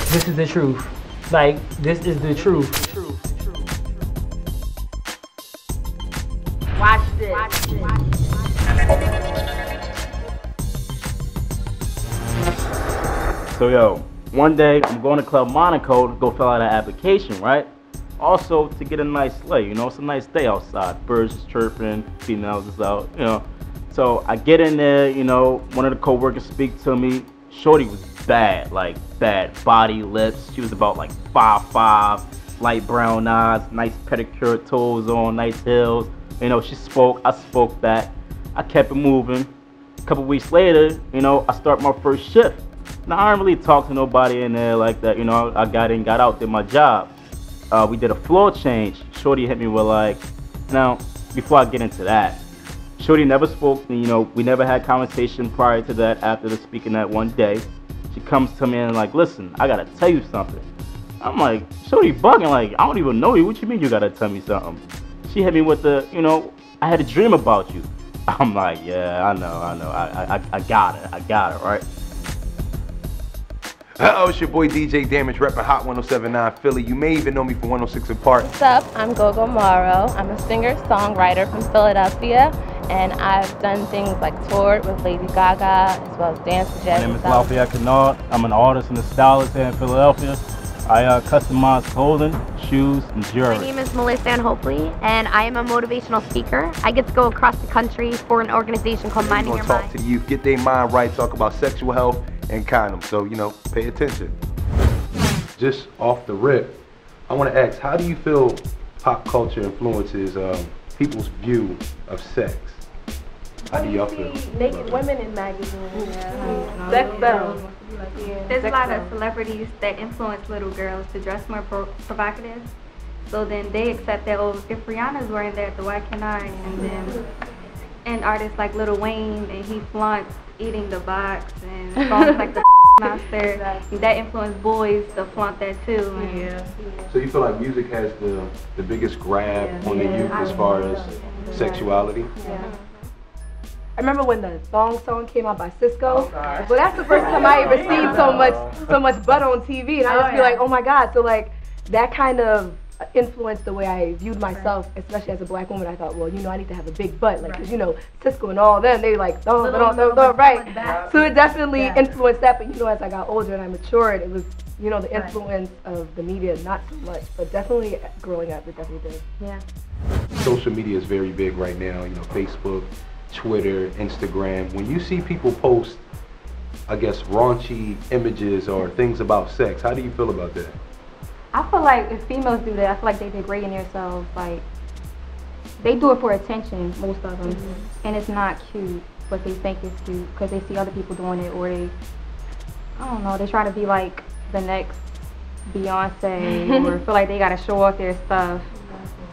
This is the truth. Like, this is the truth. Watch this. So yo, one day I'm going to Club Monaco to go fill out an application, right? Also to get a nice lay, you know, it's a nice day outside. Birds is chirping, females is out, you know. So I get in there, you know, one of the co-workers speak to me. Shorty was bad, like bad body, lips. She was about like 5'5", light brown eyes, nice pedicure toes on, nice heels. You know, she spoke, I spoke back. I kept it moving. A couple weeks later, you know, I start my first shift. Now I don't really talk to nobody in there like that, you know. I got in, got out, did my job. We did a floor change. Shorty hit me with like, now before I get into that, Shorty never spoke to me, you know, we never had conversation prior to that after the speaking that one day. She comes to me and like, listen, I gotta tell you something. I'm like, Shorty bugging, like, I don't even know you. What you mean you gotta tell me something? She hit me with the, you know, I had a dream about you. I'm like, yeah, I know, I got it, right? It's your boy DJ Damage, repping Hot 107.9 Philly. You may even know me from 106 and Park. What's up? I'm GoGo Morrow. I'm a singer-songwriter from Philadelphia, and I've done things like toured with Lady Gaga, as well as dance with My name is Lafayette, Kanard. I'm an artist and a stylist here in Philadelphia. I customize clothing, shoes, and jewelry. My name is Melissa Ann Hopley, and I am a motivational speaker. I get to go across the country for an organization called Minding Your Mind. Talk to the youth, get their mind right, talk about sexual health and condoms. So, you know, pay attention. Just off the rip, I want to ask, how do you feel pop culture influences people's view of sex? How do y'all feel? Naked women in magazines. Sex sells. There's a lot of celebrities that influence little girls to dress more provocative. So then they accept that, oh, if Rihanna's wearing that, the why can't I? And artists like Lil Wayne, and he flaunts eating the box, and songs like the Monster, that influence boys to flaunt that too. So you feel like music has the biggest grab on the youth as far as sexuality? I remember when the song came out by Cisco. Well, that's the first time I ever seen so much butt on TV, and I just feel like, oh my God. So like that kind of influenced the way I viewed myself, especially as a black woman. I thought, well, you know, I need to have a big butt, like, cause you know, Cisco and all them, they like, right. So it definitely influenced that. But you know, as I got older and I matured, it was, you know, the influence of the media, not so much, but definitely growing up, it definitely did. Yeah. Social media is very big right now. You know, Facebook, Twitter, Instagram. When you see people post, I guess, raunchy images or things about sex, how do you feel about that? I feel like if females do that, I feel like they degrading themselves. Like, they do it for attention, most of them, and it's not cute, but they think it's cute because they see other people doing it, or they, I don't know, they try to be like the next Beyonce, or feel like they gotta show off their stuff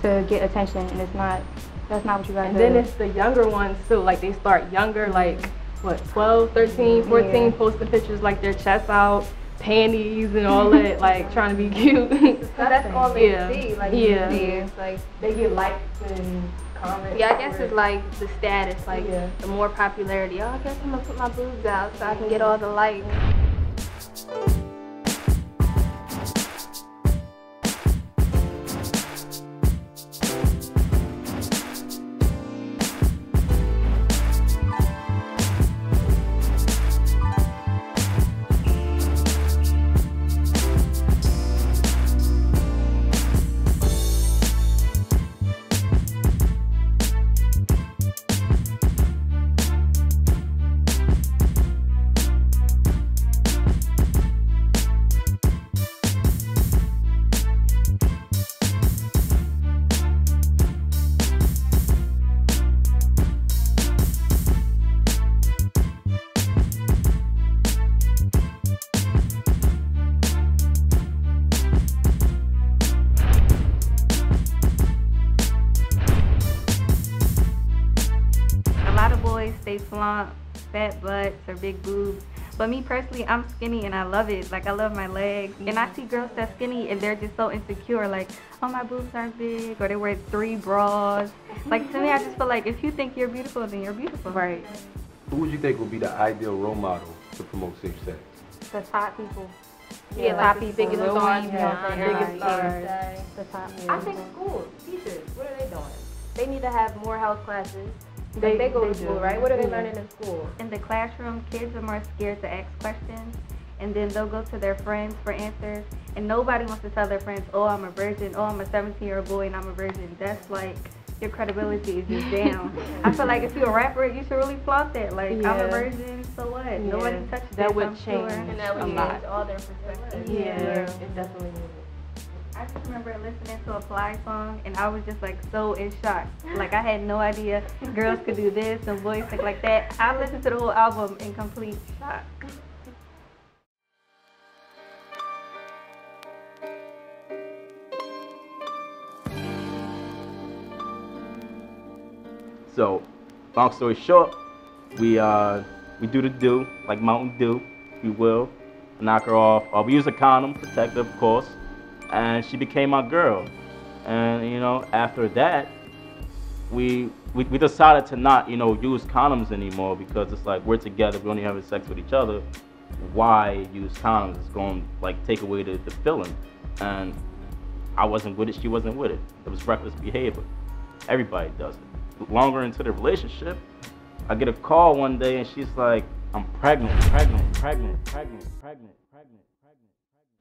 to get attention, and it's not. That's not what you gotta do. And then it's the younger ones too. Like they start younger, like what, 12, 13, 14, posting pictures like their chest out, panties and all that, like trying to be cute. That's all they see. Like, it's like they get likes and comments. Yeah, I guess it's like the status, like the more popularity. Oh, I guess I'm gonna put my boobs out so I can get all the likes. They flaunt fat butts or big boobs, but me personally, I'm skinny and I love it. Like, I love my legs, and I see girls that's skinny and they're just so insecure, like, oh, my boobs aren't big, or they wear 3 bras. Like, to me, I just feel like if you think you're beautiful, then you're beautiful. Right. Who would you think would be the ideal role model to promote safe sex? That's hot people. Yeah, like the biggest stars, biggest stars. The top. I think schools, teachers, what are they doing? They need to have more health classes. They go to school, right? What are they learning in school? In the classroom, kids are more scared to ask questions, and then they'll go to their friends for answers, and nobody wants to tell their friends, oh, I'm a virgin, oh, I'm a 17-year-old boy and I'm a virgin. That's like, your credibility is just down. I feel like if you're a rapper, you should really flaunt that. Like, I'm a virgin, so what? Yeah. Nobody touched that would change And that would change all their perspectives. Yeah, it definitely would. I just remember listening to a Fly song, and I was just like so in shock. Like, I had no idea girls could do this and boys think like that. I listened to the whole album in complete shock. So, long story short, we do the do, like Mountain Dew, if you will. Knock her off. We use a condom, protective, of course. And she became my girl. And, you know, after that, we decided to not, you know, use condoms anymore because it's like we're together, we're only having sex with each other. Why use condoms? It's going to, like, take away the feeling. And I wasn't with it, she wasn't with it. It was reckless behavior. Everybody does it. Longer into the relationship, I get a call one day and she's like, I'm pregnant.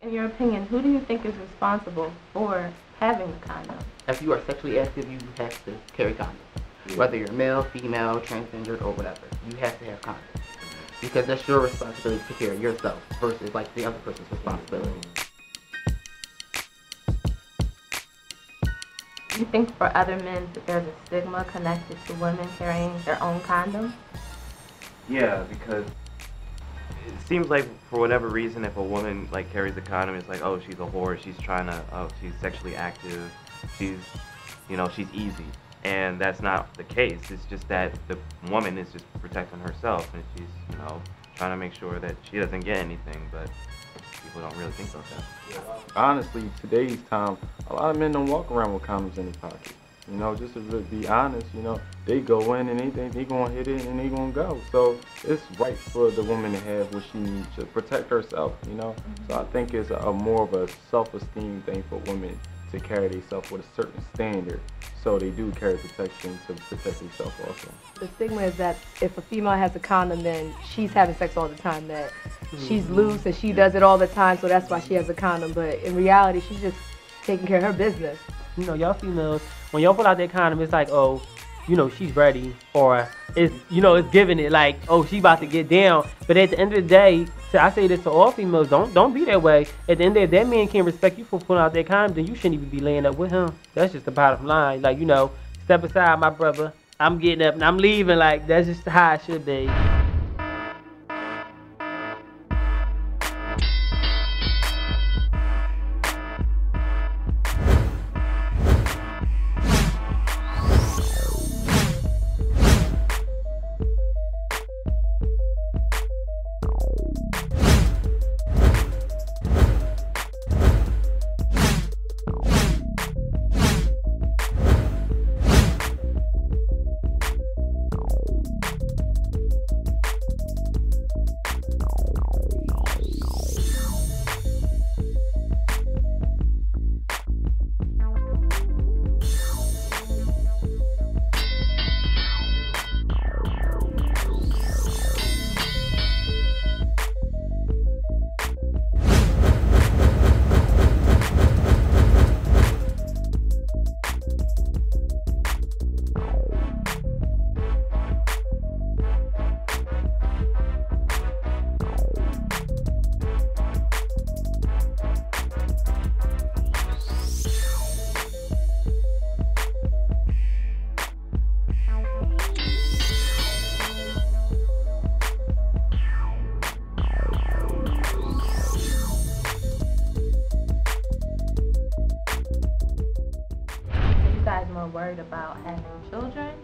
In your opinion, who do you think is responsible for having a condom? If you are sexually active, you have to carry condoms. Whether you're male, female, transgender, or whatever, you have to have condoms. Because that's your responsibility to take care of yourself versus like the other person's responsibility. Do you think for other men that there's a stigma connected to women carrying their own condoms? Yeah, because it seems like for whatever reason, if a woman like carries a condom, it's like, oh, she's a whore, she's trying to, oh, she's sexually active, she's, you know, she's easy. And that's not the case. It's just that the woman is just protecting herself and she's, you know, trying to make sure that she doesn't get anything, but people don't really think about that. Honestly, today's time, a lot of men don't walk around with condoms in their pocket. You know, just to be honest, you know, they go in and they think they gonna hit it and they gonna go. So it's right for the woman to have what she needs to protect herself, you know. So I think it's a more of a self-esteem thing for women to carry themselves with a certain standard. So they do carry protection to protect themselves also. The stigma is that if a female has a condom, then she's having sex all the time, that she's loose and she does it all the time, so that's why she has a condom. But in reality, she's just taking care of her business. You know, y'all females, when y'all pull out that condom, it's like, oh, you know, she's ready, or it's, you know, it's giving it like, oh, she about to get down. But at the end of the day, so I say this to all females, don't be that way. At the end of the day, if that man can't respect you for pulling out that condom, then you shouldn't even be laying up with him. That's just the bottom line. Like, you know, step aside, my brother. I'm getting up and I'm leaving. Like, that's just how it should be. Worried about having children,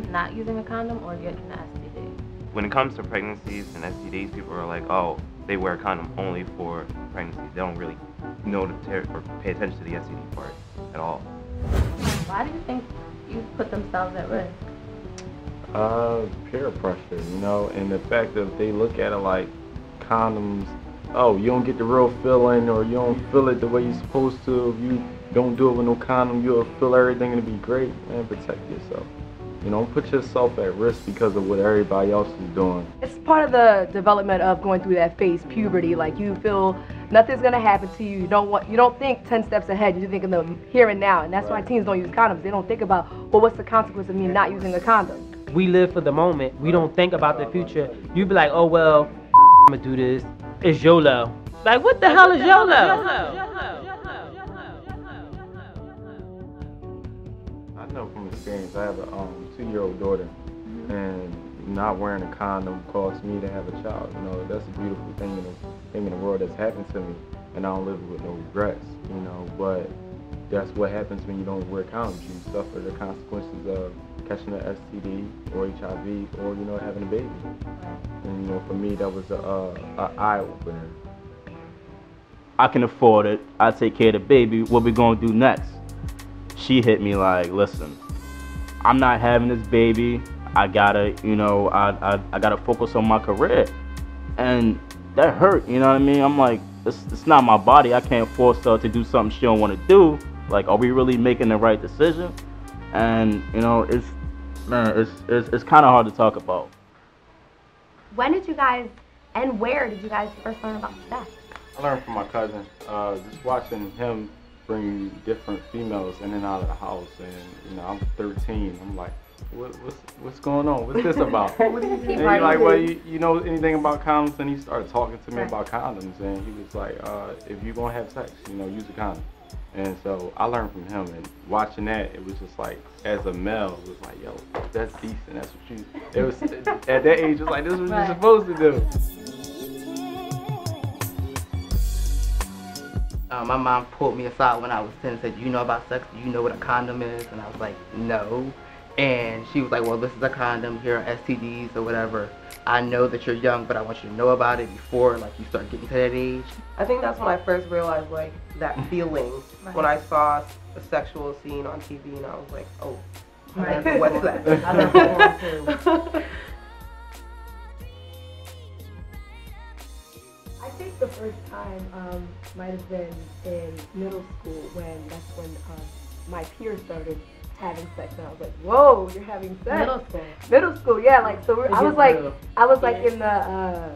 not using a condom, or getting an STD? When it comes to pregnancies and STDs, people are like, oh, they wear a condom only for pregnancy. They don't really know or pay attention to the STD part at all. Why do you think you put themselves at risk? Peer pressure, you know, and the fact that they look at it like condoms oh, you don't get the real feeling, or you don't feel it the way you're supposed to. If you don't do it with no condom, you'll feel everything to be great. Man, protect yourself. You know, don't put yourself at risk because of what everybody else is doing. It's part of the development of going through that phase, puberty. Like, you feel nothing's gonna happen to you. You don't think 10 steps ahead. You think in the here and now, and that's why teens don't use condoms. They don't think about, well, what's the consequence of me not using a condom? We live for the moment. We don't think about the future. You be like, oh well, I'm gonna do this. It's YOLO. Like, what the hell is YOLO? I know from experience. I have a 2-year-old daughter, and not wearing a condom caused me to have a child. You know, that's a beautiful thing in the world that's happened to me, and I don't live with no regrets. You know, but that's what happens when you don't wear condoms. You suffer the consequences of catching an STD or HIV, or you know, having a baby. And you know, for me, that was a eye opener. I can afford it. I take care of the baby. What we gonna do next? She hit me like, listen, I'm not having this baby. I gotta, you know, I gotta focus on my career. And that hurt, you know what I mean? I'm like, it's not my body. I can't force her to do something she don't want to do. Like, are we really making the right decision? And, you know, it's kind of hard to talk about. When did you guys, and where did you guys first learn about sex? I learned from my cousin, just watching him bring different females in and out of the house, and you know, I'm 13. I'm like, what's going on? What's this about? What do you and he's like, well, you know anything about condoms? And he started talking to me about condoms, and he was like, if you're gonna have sex, you know, use a condom. And so I learned from him, and watching that, it was just like, as a male, it was like, yo, that's decent. That's what you. It was at that age, it was like, this is what you're supposed to do. My mom pulled me aside when I was 10 and said, "You know about sex? Do you know what a condom is?" And I was like, "No." And she was like, "Well, this is a condom. Here are STDs or whatever. I know that you're young, but I want you to know about it before like you start getting to that age." I think that's when I first realized like that feeling when I saw a sexual scene on TV, and I was like, "Oh, what's that?" I love porn too. I think the first time might have been in middle school, that's when my peers started having sex, and I was like, "Whoa, you're having sex!" Middle school. Middle school, yeah. Like, so I was like in the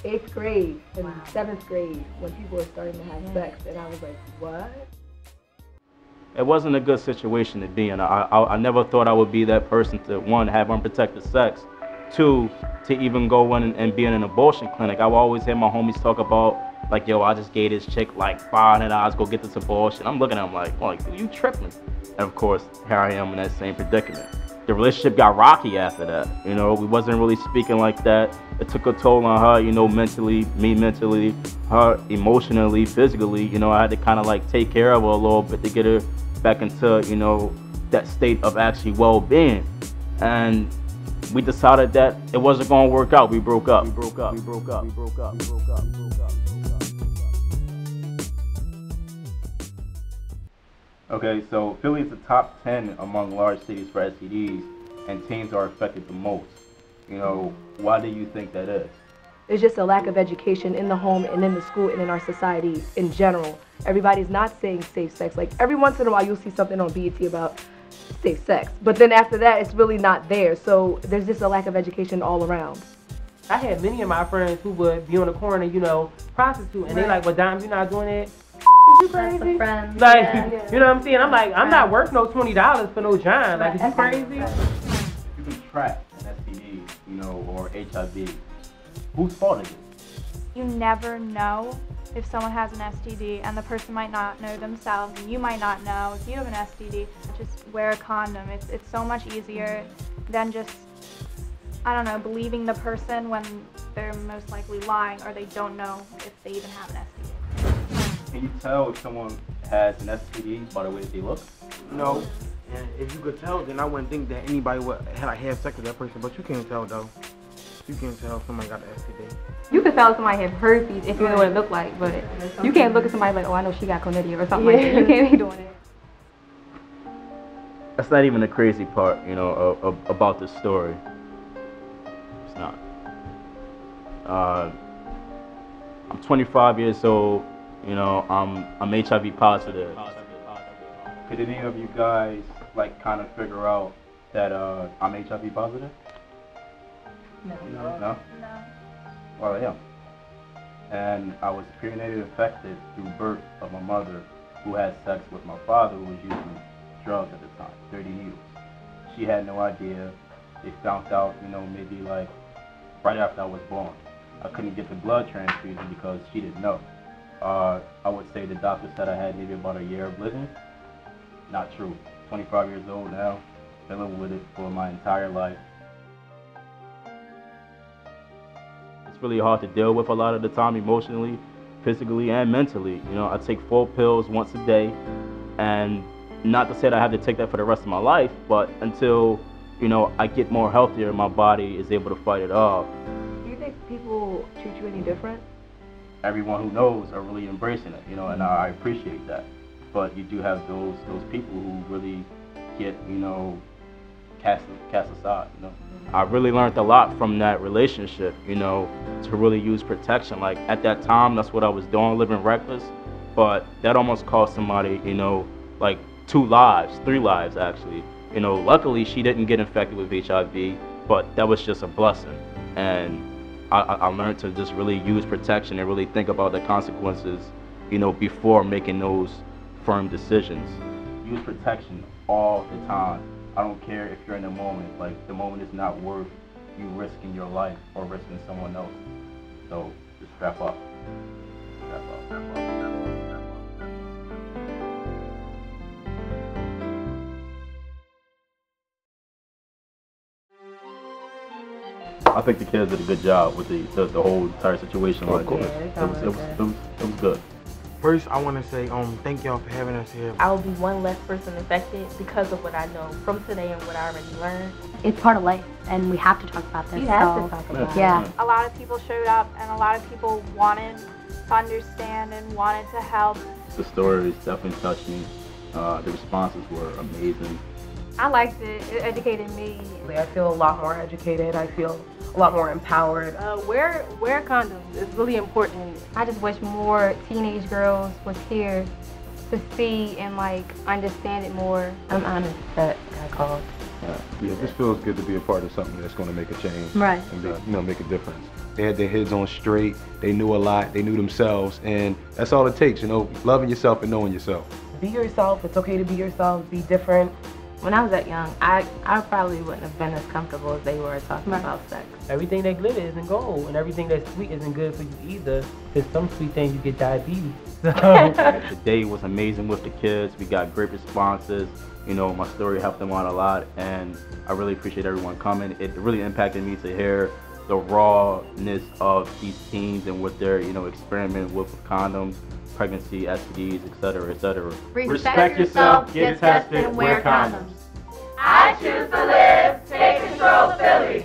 8th grade and 7th grade when people were starting to have sex, and I was like, "What?" It wasn't a good situation to be in. I never thought I would be that person to, one, have unprotected sex, two, to even go in and be in an abortion clinic. I would always hear my homies talk about, like, yo, I just gave this chick like $500, go get this abortion. I'm looking at him like, dude, you tripping. And of course, here I am in that same predicament. The relationship got rocky after that. You know, we wasn't really speaking like that. It took a toll on her, you know, mentally, me mentally, her emotionally, physically. You know, I had to kind of like take care of her a little bit to get her back into, you know, that state of actually well-being. And we decided that it wasn't going to work out. We broke up. Okay, so Philly is the top 10 among large cities for STDs, and teens are affected the most. You know, why do you think that is? There's just a lack of education in the home and in the school and in our society in general. Everybody's not saying safe sex. Like, every once in a while you'll see something on BET about safe sex, but then after that it's really not there. So there's just a lack of education all around. I had many of my friends who would be on the corner, you know, prostitute, and they like, well, Dime, you're not doing it. You crazy? That's a friend. Like, yeah. You know what I'm saying? I'm like, I'm not worth no $20 for no John. Like, is you crazy? You can track an STD, you know, or HIV. Whose fault is it? You never know if someone has an STD, and the person might not know themselves, and you might not know if you have an STD. Just wear a condom. It's so much easier than just, I don't know, believing the person when they're most likely lying or they don't know if they even have an STD. Can you tell if someone has an STD by the way that they look? No. And if you could tell, then I wouldn't think that anybody would have sex with that person. But you can't tell, though. You can't tell if somebody got the STD. You can tell if somebody has herpes if you know what it looked like, but you can't look at somebody like, oh, I know she got chlamydia or something like that. You can't be doing it. That's not even the crazy part, you know, about this story. It's not. I'm 25 years old. You know, I'm HIV positive. Could any of you guys like kind of figure out that I'm HIV positive? No. Well, I am. And I was perinatal infected through birth of my mother, who had sex with my father, who was using drugs at the time, 30 needles. She had no idea. They found out, you know, maybe like right after I was born. I couldn't get the blood transfusion because she didn't know. I would say the doctor said I had maybe about a year of living. Not true. 25 years old now, dealing with it for my entire life. It's really hard to deal with a lot of the time emotionally, physically, and mentally. You know, I take 4 pills once a day, and not to say that I have to take that for the rest of my life, but until, you know, I get more healthier, my body is able to fight it off. Do you think people treat you any different? Everyone who knows are really embracing it, you know, and I appreciate that. But you do have those people who really get, you know, cast aside, you know. I really learned a lot from that relationship, you know, to really use protection. Like at that time, that's what I was doing, living reckless. But that almost cost somebody, you know, like 2 lives, 3 lives actually. You know, luckily she didn't get infected with HIV, but that was just a blessing. And I learned to just really use protection and really think about the consequences, you know, before making those firm decisions. Use protection all the time. I don't care if you're in the moment. Like, the moment is not worth you risking your life or risking someone else. So just strap up. Strap up, strap up. I think the kids did a good job with the whole entire situation. Like, it was good. First, I want to say thank y'all for having us here. I will be one less person infected because of what I know from today and what I already learned. It's part of life, and we have to talk about this. We have to talk about it. Yeah. A lot of people showed up, and a lot of people wanted to understand and wanted to help. The stories definitely touched me. The responses were amazing. I liked it. It educated me. I feel a lot more educated. I feel a lot more empowered. Wear condoms. It's really important. I just wish more teenage girls was here to see and like understand it more. I'm honored that I called. Yeah, this feels good to be a part of something that's going to make a change. Right. And you know, make a difference. They had their heads on straight. They knew a lot. They knew themselves, and that's all it takes. You know, loving yourself and knowing yourself. Be yourself. It's okay to be yourself. Be different. When I was that young, I probably wouldn't have been as comfortable as they were talking about sex. Everything that glitter isn't gold, and everything that's sweet isn't good for you either. Because some sweet things you get diabetes. The day was amazing with the kids. We got great responses. You know, my story helped them out a lot, and I really appreciate everyone coming. It really impacted me to hear the rawness of these teens and what they're, you know, experimenting with condoms, pregnancy, STDs, etc., etc. Respect yourself, get tested, wear condoms. I choose to live, take control, Philly.